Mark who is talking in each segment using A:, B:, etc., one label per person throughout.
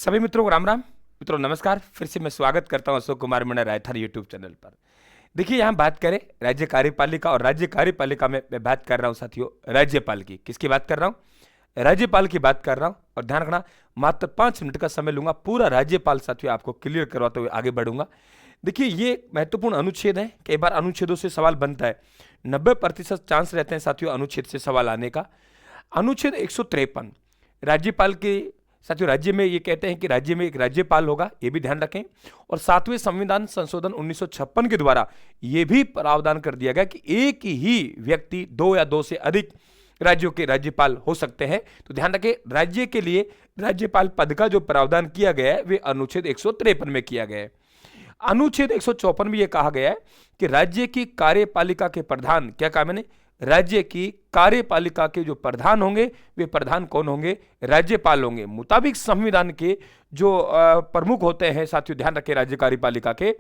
A: सभी मित्रों को राम राम। मित्रों नमस्कार, फिर से मैं स्वागत करता हूं अशोक कुमार मीणा रायथार यूट्यूब चैनल पर। देखिए, यहाँ बात करें राज्य कार्यपालिका और राज्य कार्यपालिका में मैं बात कर रहा हूं साथियों राज्यपाल की। किसकी बात कर रहा हूं? राज्यपाल की बात कर रहा हूं। और ध्यान रखना, मात्र 5 मिनट का समय लूंगा, पूरा राज्यपाल साथियों आपको क्लियर करवाते हुए आगे बढ़ूंगा। देखिए, ये महत्वपूर्ण अनुच्छेद है। कई बार अनुच्छेदों से सवाल बनता है, 90% चांस रहते हैं साथियों अनुच्छेद से सवाल आने का। अनुच्छेद 153 राज्यपाल के साथियों, राज्य में ये कहते हैं कि राज्य में एक राज्यपाल होगा, ये भी ध्यान रखें। और 7वें संविधान संशोधन 1956 के द्वारा ये भी प्रावधान कर दिया गया कि एक ही व्यक्ति 2 या 2 से अधिक राज्यों के राज्यपाल हो सकते हैं। तो ध्यान रखें, राज्य के लिए राज्यपाल पद का जो प्रावधान किया गया है वे अनुच्छेद 153 में किया गया है। अनुच्छेद 154 में यह कहा गया है कि राज्य की कार्यपालिका के प्रधान, क्या कहा मैंने, राज्य की कार्यपालिका के जो प्रधान होंगे वे प्रधान कौन होंगे? राज्यपाल होंगे। मुताबिक संविधान के जो प्रमुख होते हैं साथियों, ध्यान रखें, राज्य कार्यपालिका के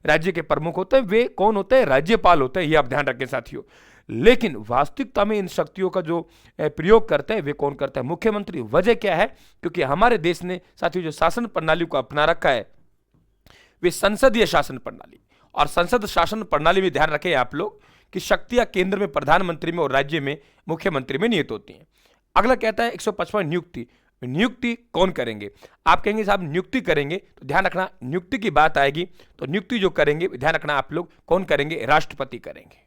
A: राज्य के प्रमुख होते हैं वे कौन होते हैं? राज्यपाल होते हैं। ये आप ध्यान रखें साथियों। लेकिन वास्तविकता में इन शक्तियों का जो प्रयोग करते हैं वे कौन करते हैं? मुख्यमंत्री। वजह क्या है? क्योंकि हमारे देश ने साथियों जो शासन प्रणाली को अपना रखा है वे संसदीय शासन प्रणाली, और संसद शासन प्रणाली में ध्यान रखें आप लोग कि शक्तियां केंद्र में प्रधानमंत्री में और राज्य में मुख्यमंत्री में नियत होती हैं। अगला कहता है 155 नियुक्ति। नियुक्ति कौन करेंगे? आप कहेंगे साहब नियुक्ति करेंगे, तो ध्यान रखना नियुक्ति की बात आएगी तो नियुक्ति जो करेंगे ध्यान रखना आप लोग कौन करेंगे? राष्ट्रपति करेंगे।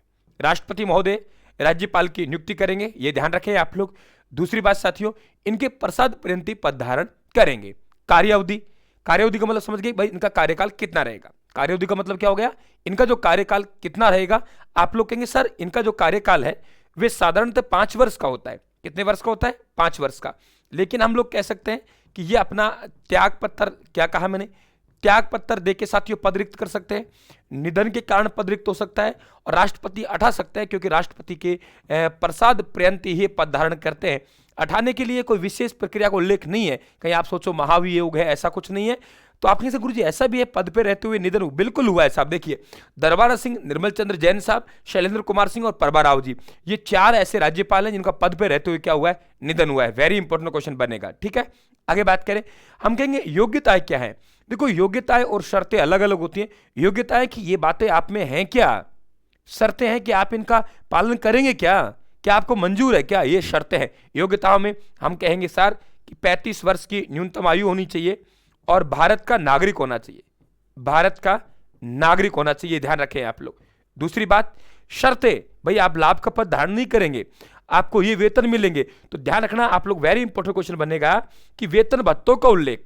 A: राष्ट्रपति महोदय राज्यपाल की नियुक्ति करेंगे, ये ध्यान रखें आप लोग। दूसरी बात साथियों, इनके प्रसाद पर्यंत पद धारण करेंगे। कार्यावधि, कार्यावधि का मतलब समझ गए भाई, इनका कार्यकाल कितना रहेगा? कार्यावधि का मतलब क्या हो गया? इनका जो कार्यकाल कितना रहेगा? आप लोग कहेंगे सर इनका जो कार्यकाल है वे साधारणतः 5 वर्ष का होता है। कितने वर्ष का होता है? 5 वर्ष का। लेकिन हम लोग कह सकते हैं कि ये अपना त्याग पत्र, क्या कहा मैंने, त्याग पत्र देके साथियों पद रिक्त कर सकते हैं। निधन के कारण पद रिक्त हो सकता है और राष्ट्रपति हटा सकता है, क्योंकि राष्ट्रपति के प्रसाद पर्यंत ही पद धारण करते हैं। हटाने के लिए कोई विशेष प्रक्रिया का उल्लेख नहीं है। कहीं आप सोचो महाभियोग है, ऐसा कुछ नहीं है। तो आप कहें से गुरुजी ऐसा भी है पद पे रहते हुए निधन? बिल्कुल हुआ है साहब। देखिए, दरबारा सिंह, निर्मल चंद्र जैन साहब, शैलेंद्र कुमार सिंह और प्रभा राव जी, ये 4 ऐसे राज्यपाल हैं जिनका पद पे रहते हुए क्या हुआ है? निधन हुआ है। वेरी इंपॉर्टेंट क्वेश्चन बनेगा, ठीक है। आगे बात करें, हम कहेंगे योग्यताएं क्या है। देखो, योग्यताएं और शर्तें अलग अलग होती हैं। योग्यताएं कि ये बातें आप में हैं क्या, शर्तें हैं कि आप इनका पालन करेंगे क्या आपको मंजूर है क्या, ये शर्तें हैं। योग्यताओं में हम कहेंगे सर कि 35 वर्ष की न्यूनतम आयु होनी चाहिए और भारत का नागरिक होना चाहिए। भारत का नागरिक होना चाहिए, ध्यान रखें आप लोग। दूसरी बात, शर्तें, भाई आप लाभ का पद धारण नहीं करेंगे, आपको ये वेतन मिलेंगे। तो ध्यान रखना आप लोग, वेरी इंपॉर्टेंट क्वेश्चन बनेगा कि वेतन भत्तों का उल्लेख,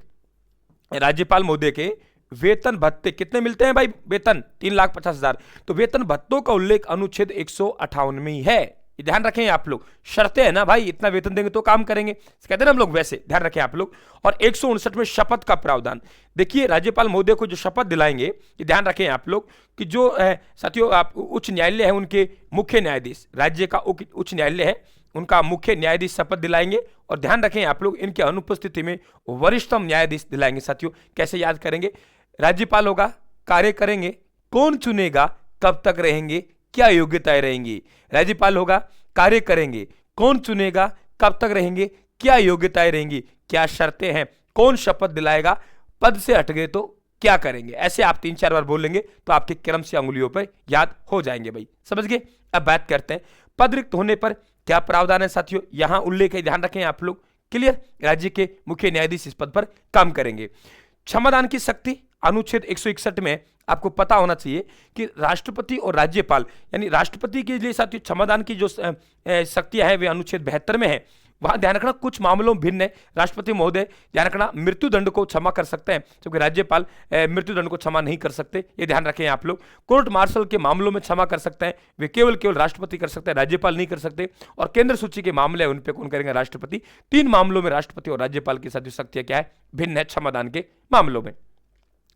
A: राज्यपाल महोदय के वेतन भत्ते कितने मिलते हैं भाई? वेतन 3,50,000। तो वेतन भत्तों का उल्लेख अनुच्छेद 158 में ही है, ध्यान रखें आप लोग। शर्तें है ना भाई, इतना वेतन देंगे तो काम करेंगे, कहते हैं हम लोग, वैसे ध्यान रखें आप लोग। और 159 में शपथ का प्रावधान। देखिए, राज्यपाल महोदय को जो शपथ दिलाएंगे, ये ध्यान रखें आप लोग कि जो साथियों आप उच्च न्यायालय है उनके मुख्य न्यायाधीश, राज्य का उच्च न्यायालय है उनका मुख्य न्यायाधीश शपथ दिलाएंगे। और ध्यान रखें आप लोग, इनके अनुपस्थिति में वरिष्ठतम न्यायाधीश दिलाएंगे। साथियों कैसे याद करेंगे? राज्यपाल होगा, कार्य करेंगे, कौन चुनेगा, कब तक रहेंगे, क्या योग्यताएं रहेंगी? राज्यपाल होगा, कार्य करेंगे, कौन चुनेगा, कब तक रहेंगे, क्या योग्यताएं रहेंगी, क्या शर्तें हैं, कौन शपथ दिलाएगा, पद से हट गए तो क्या करेंगे। ऐसे आप 3-4 बार बोल लेंगे तो आपके क्रम से अंगुलियों पर याद हो जाएंगे भाई, समझ गए। अब बात करते हैं पद रिक्त होने पर क्या प्रावधान है साथियों, यहां उल्लेख है, ध्यान रखें आप लोग। क्लियर? राज्य के मुख्य न्यायाधीश इस पद पर काम करेंगे। क्षमादान की शक्ति अनुच्छेद 161 में आपको पता होना चाहिए कि राष्ट्रपति और राज्यपाल, यानी राष्ट्रपति के लिए साथियों क्षमादान की जो शक्तियां हैं वे अनुच्छेद 72 में है। वहां ध्यान रखना कुछ मामलों में भिन्न है। राष्ट्रपति महोदय ध्यान रखना मृत्युदंड को क्षमा कर सकते हैं, क्योंकि राज्यपाल मृत्युदंड को क्षमा नहीं कर सकते, ये ध्यान रखें आप लोग। कोर्ट मार्शल के मामलों में क्षमा कर सकते हैं, वे केवल राष्ट्रपति कर सकते हैं, राज्यपाल नहीं कर सकते। और केंद्र सूची के मामले उन पर कौन करेंगे? राष्ट्रपति। 3 मामलों में राष्ट्रपति और राज्यपाल की साथियों शक्तियां क्या है? भिन्न है क्षमादान के मामलों में।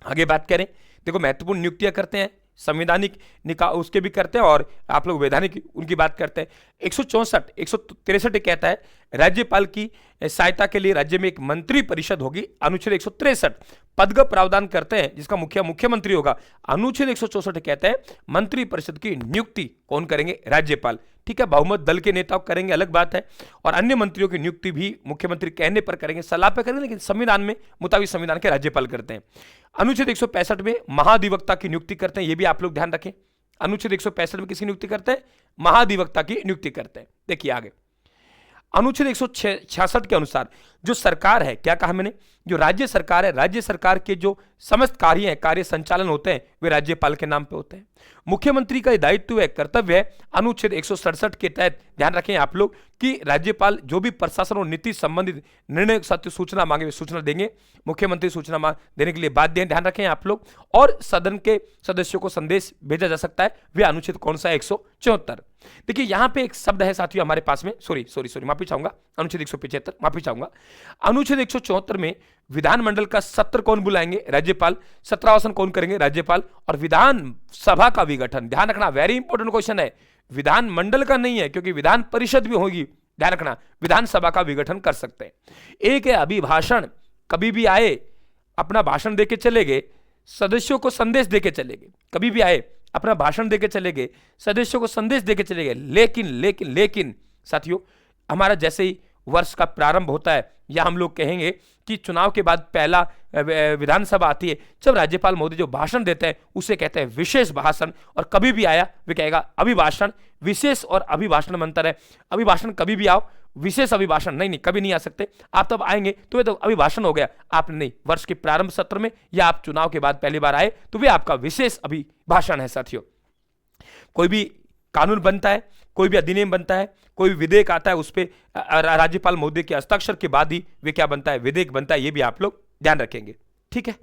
A: आगे बात करें, देखो महत्वपूर्ण नियुक्तियां करते हैं, संवैधानिक निकाय उसके भी करते हैं और आप लोग वैधानिक उनकी बात करते हैं। 164 163 कहता है राज्यपाल की सहायता के लिए राज्य में एक मंत्री परिषद होगी। अनुच्छेद 163 पद का प्रावधान करते हैं जिसका मुखिया मुख्यमंत्री होगा। अनुच्छेद 164 कहते हैं मंत्री परिषद की नियुक्ति कौन करेंगे? राज्यपाल। ठीक है, बहुमत दल के नेता करेंगे, अलग बात है। और अन्य मंत्रियों की नियुक्ति भी मुख्यमंत्री कहने पर करेंगे, सलाह पर करेंगे, लेकिन संविधान में मुताबिक संविधान के राज्यपाल करते हैं। अनुच्छेद 165 में महाधिवक्ता की नियुक्ति करते हैं, यह भी आप लोग ध्यान रखें। अनुच्छेद 165 में किसकी नियुक्ति करते हैं? महाधिवक्ता की नियुक्ति करते हैं। देखिए आगे, अनुच्छेद 166 के अनुसार जो सरकार है, क्या कहा मैंने, जो राज्य सरकार है, राज्य सरकार के जो समस्त कार्य हैं, कार्य संचालन होते हैं, वे राज्यपाल के नाम पे होते हैं। मुख्यमंत्री का दायित्व है, कर्तव्य है, अनुच्छेद 167 के तहत ध्यान रखें आप लोग कि राज्यपाल जो भी प्रशासन और नीति संबंधित निर्णय सत्य सूचना मांगे वे सूचना देंगे। मुख्यमंत्री सूचना देने के लिए बाध्य हैं, ध्यान रखें आप लोग। और सदन के सदस्यों को संदेश भेजा जा सकता है, वे अनुच्छेद कौन सा है? 174। देखिए यहां पे एक शब्द है साथियों हमारे पास में, सॉरी माफी चाहूंगा, अनुच्छेद 175 माफी चाहूंगा। अनुच्छेद 174 में विधानमंडल का सत्र कौन बुलाएंगे? राज्यपाल। सत्रावसान कौन करेंगे? राज्यपाल। और विधान सभा का विघटन, ध्यान रखना, वेरी इंपॉर्टेंट क्वेश्चन है, विधान मंडल का नहीं है, क्योंकि विधान परिषद भी होगी, ध्यान रखना, विधानसभा का विघटन कर सकते हैं। एक है अभिभाषण, कभी भी आए अपना भाषण देके चले गए, सदस्यों को संदेश देके चले गए, कभी भी आए अपना भाषण देके चले गए, सदस्यों को संदेश देके चले गए। लेकिन साथियों, हमारा जैसे ही वर्ष का प्रारंभ होता है या हम लोग कहेंगे कि चुनाव के बाद पहला विधानसभा आती है, जब राज्यपाल महोदय जो भाषण देते हैं उसे कहते हैं विशेष भाषण। और कभी भी आया वे कहेगा अभिभाषण। विशेष और अभिभाषण में अंतर है। अभिभाषण कभी भी आओ, विशेष अभिभाषण नहीं, कभी नहीं आ सकते। आप तब आएंगे तो वे तो अभिभाषण हो गया, आपने नहीं, वर्ष के प्रारंभ सत्र में या आप चुनाव के बाद पहली बार आए तो वे आपका विशेष अभिभाषण है। साथियों, कोई भी कानून बनता है, कोई भी अधिनियम बनता है, कोई भी विधेयक आता है, उस पर राज्यपाल महोदय के हस्ताक्षर के बाद ही वे क्या बनता है? विधेयक बनता है। ये भी आप लोग ध्यान रखेंगे, ठीक है।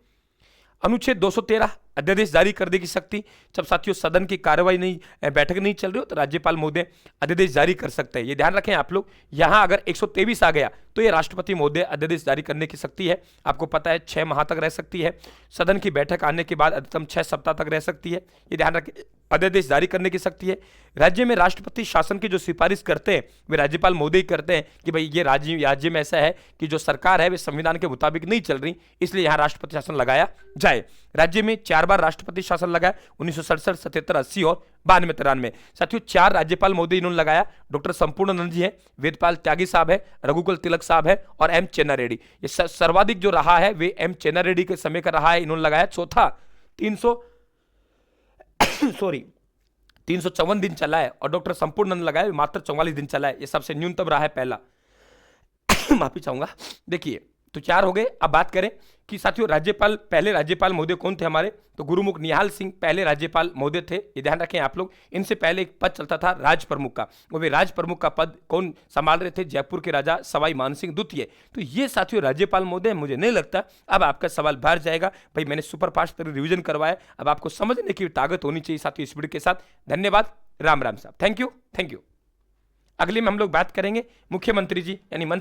A: अनुच्छेद 213 अध्यादेश जारी करने की शक्ति, जब साथियों सदन की कार्रवाई नहीं, बैठक नहीं चल रही हो तो राज्यपाल महोदय अध्यादेश जारी कर सकते हैं, ये ध्यान रखें आप लोग। यहां अगर 123 आ गया तो ये राष्ट्रपति महोदय अध्यादेश जारी करने की शक्ति है। आपको पता है 6 माह तक रह सकती है, सदन की बैठक आने के बाद अधिकतम 6 सप्ताह तक रह सकती है, ये ध्यान रखें। अध्यादेश जारी करने की शक्ति है। राज्य में राष्ट्रपति शासन की जो सिफारिश करते हैं वे राज्यपाल महोदय ही करते हैं कि भाई ये राज्य में ऐसा है कि जो सरकार है वे संविधान के मुताबिक नहीं चल रही, इसलिए यहां राष्ट्रपति शासन लगाया जाए। राज्य में 4 बार राष्ट्रपति शासन लगाया, 1967, 77, 80 और 92, 93। साथियों 4 राज्यपाल महोदय इन्होंने लगाया। डॉक्टर संपूर्णानंद जी हैं, वेदपाल त्यागी साहब है, रघुकुल तिलक साहब है और एम चेन्ना रेड्डी। ये सर्वाधिक जो रहा है वे एम चेन्ना रेड्डी के समय का रहा है, इन्होंने लगाया। चौथा 354 दिन चला है और डॉक्टर संपूर्णानंद लगाए मात्र 44 दिन चला है, ये सबसे न्यूनतम रहा है पहला। माफी चाहूंगा। देखिए तो 4 हो गए। अब बात करें कि साथियों राज्यपाल, पहले राज्यपाल महोदय कौन थे हमारे? तो गुरुमुख निहाल सिंह पहले राज्यपाल महोदय थे, ये ध्यान रखें आप लोग। इनसे पहले एक पद चलता था राज प्रमुख का, वो वे राज प्रमुख का पद कौन संभाल रहे थे? जयपुर के राजा सवाई मानसिंह द्वितीय। तो ये साथियों राज्यपाल महोदय, मुझे नहीं लगता अब आपका सवाल बाहर जाएगा। भाई मैंने सुपर फास्ट रिविजन करवाया, अब आपको समझने की ताकत होनी चाहिए साथियों इस वीडियो के साथ। धन्यवाद, राम राम साहब, थैंक यू। अगले में हम लोग बात करेंगे मुख्यमंत्री जी यानी मंत्री